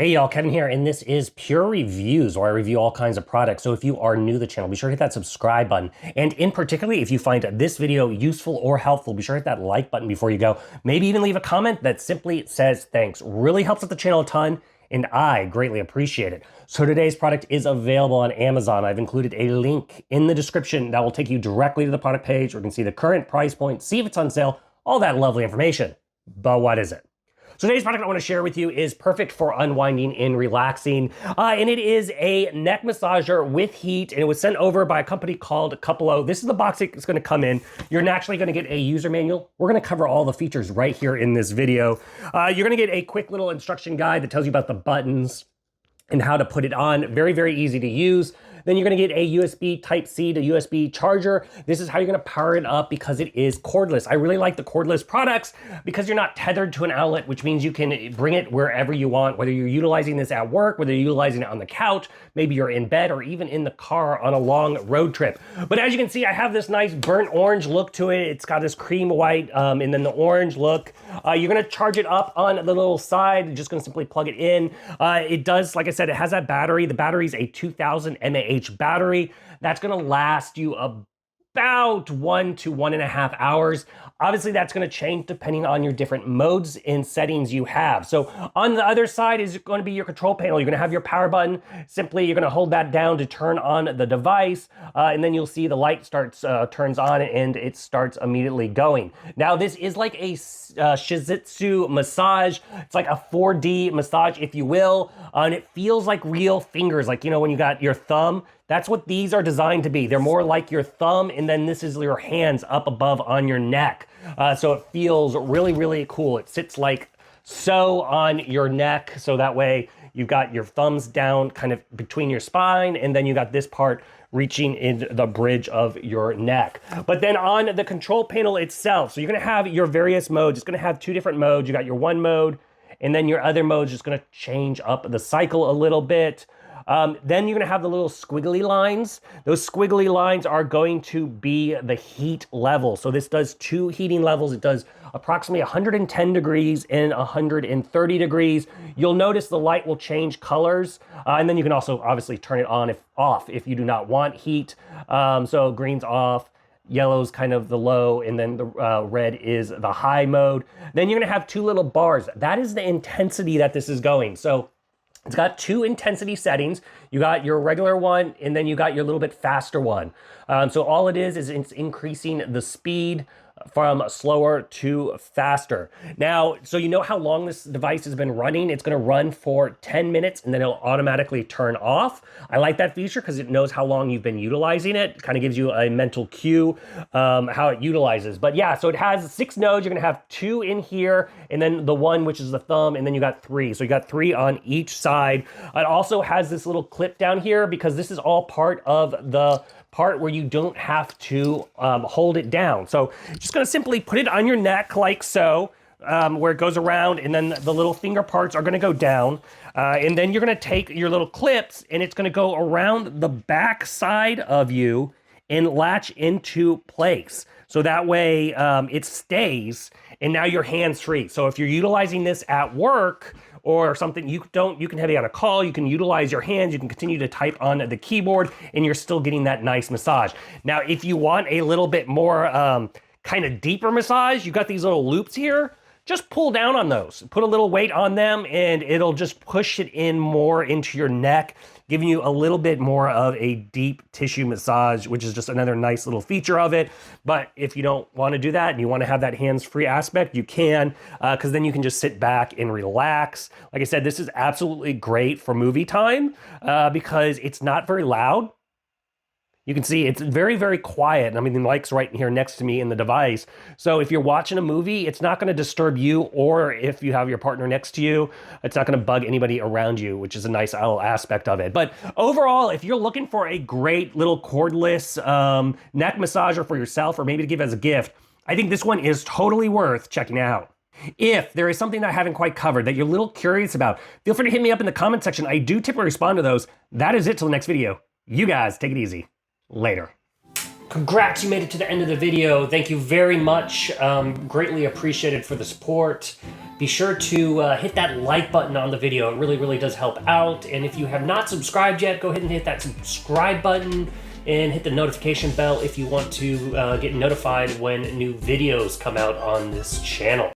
Hey y'all, Kevin here, and this is Pure Reviews, where I review all kinds of products. So if you are new to the channel, be sure to hit that subscribe button. And in particularly, if you find this video useful or helpful, be sure to hit that like button before you go. Maybe even leave a comment that simply says thanks. Really helps out the channel a ton, and I greatly appreciate it. So today's product is available on Amazon. I've included a link in the description that will take you directly to the product page, where you can see the current price point, see if it's on sale, all that lovely information. But what is it? So today's product I want to share with you is perfect for unwinding and relaxing. And it is a neck massager with heat, and it was sent over by a company called CuPiLo. This is the box it's going to come in. You're naturally going to get a user manual. We're going to cover all the features right here in this video. You're going to get a quick little instruction guide that tells you about the buttons and how to put it on. Very, very easy to use. Then you're gonna get a USB Type-C to USB charger. This is how you're gonna power it up because it is cordless. I really like the cordless products because you're not tethered to an outlet, which means you can bring it wherever you want, whether you're utilizing this at work, whether you're utilizing it on the couch, maybe you're in bed, or even in the car on a long road trip. But as you can see, I have this nice burnt orange look to it. It's got this cream white and then the orange look. You're gonna charge it up on the little side. You're just gonna simply plug it in. It does, like I said, it has that battery. The battery is a 2000 mAh battery. That's gonna last you about 1 to 1.5 hours. Obviously, that's gonna change depending on your different modes and settings you have. So on the other side is gonna be your control panel. You're gonna have your power button. Simply, you're gonna hold that down to turn on the device, and then you'll see the light turns on and it starts immediately going. Now, this is like a Shiatsu massage. It's like a 4D massage, if you will, and it feels like real fingers, like, you know, when you got your thumb. That's what these are designed to be. They're more like your thumb, and then this is your hands up above on your neck. So it feels really, really cool. It sits like so on your neck, so that way you've got your thumbs down kind of between your spine, and then you got this part reaching in the bridge of your neck. But then on the control panel itself, so you're gonna have your various modes. It's gonna have two different modes. You got your one mode, and then your other mode is just gonna change up the cycle a little bit. Then you're gonna have the little squiggly lines. Those squiggly lines are going to be the heat level. So this does two heating levels. It does approximately 110 degrees and 130 degrees. You'll notice the light will change colors. And then you can also obviously turn it on off if you do not want heat. So green's off, yellow's kind of the low, and then the red is the high mode. Then you're gonna have two little bars. That is the intensity that this is going. So it's got two intensity settings. You got your regular one, and then you got your little bit faster one. So all it is it's increasing the speed from slower to faster. Now, so you know how long this device has been running. It's gonna run for 10 minutes, and then it'll automatically turn off. I like that feature because it knows how long you've been utilizing it. Kind of gives you a mental cue how it utilizes. But yeah, so it has 6 nodes. You're gonna have 2 in here, and then the one, which is the thumb, and then you got 3. So you got 3 on each side. It also has this little clip down here because this is all part of the part where you don't have to hold it down. So just gonna simply put it on your neck like so, where it goes around, and then the little finger parts are gonna go down. And then you're gonna take your little clips, and it's gonna go around the back side of you and latch into place. So that way it stays, and now your hand's free. So if you're utilizing this at work or something, you can have it on a call, you can utilize your hands, you can continue to type on the keyboard, and you're still getting that nice massage. Now, if you want a little bit more kind of deeper massage, you got these little loops here. Just pull down on those, put a little weight on them, and it'll just push it in more into your neck, giving you a little bit more of a deep tissue massage, which is just another nice little feature of it. But if you don't want to do that and you want to have that hands-free aspect, you can, because then you can just sit back and relax. Like I said, this is absolutely great for movie time because it's not very loud. You can see it's very, very quiet. I mean, the mic's right here next to me in the device. So if you're watching a movie, it's not gonna disturb you, or if you have your partner next to you, it's not gonna bug anybody around you, which is a nice little aspect of it. But overall, if you're looking for a great little cordless neck massager for yourself, or maybe to give as a gift, I think this one is totally worth checking out. If there is something that I haven't quite covered that you're a little curious about, feel free to hit me up in the comment section. I do typically respond to those. That is it till the next video. You guys take it easy. Later. Congrats, you made it to the end of the video. Thank you very much. Greatly appreciated for the support. Be sure to hit that like button on the video. It really, really does help out. And if you have not subscribed yet, go ahead and hit that subscribe button and hit the notification bell if you want to get notified when new videos come out on this channel.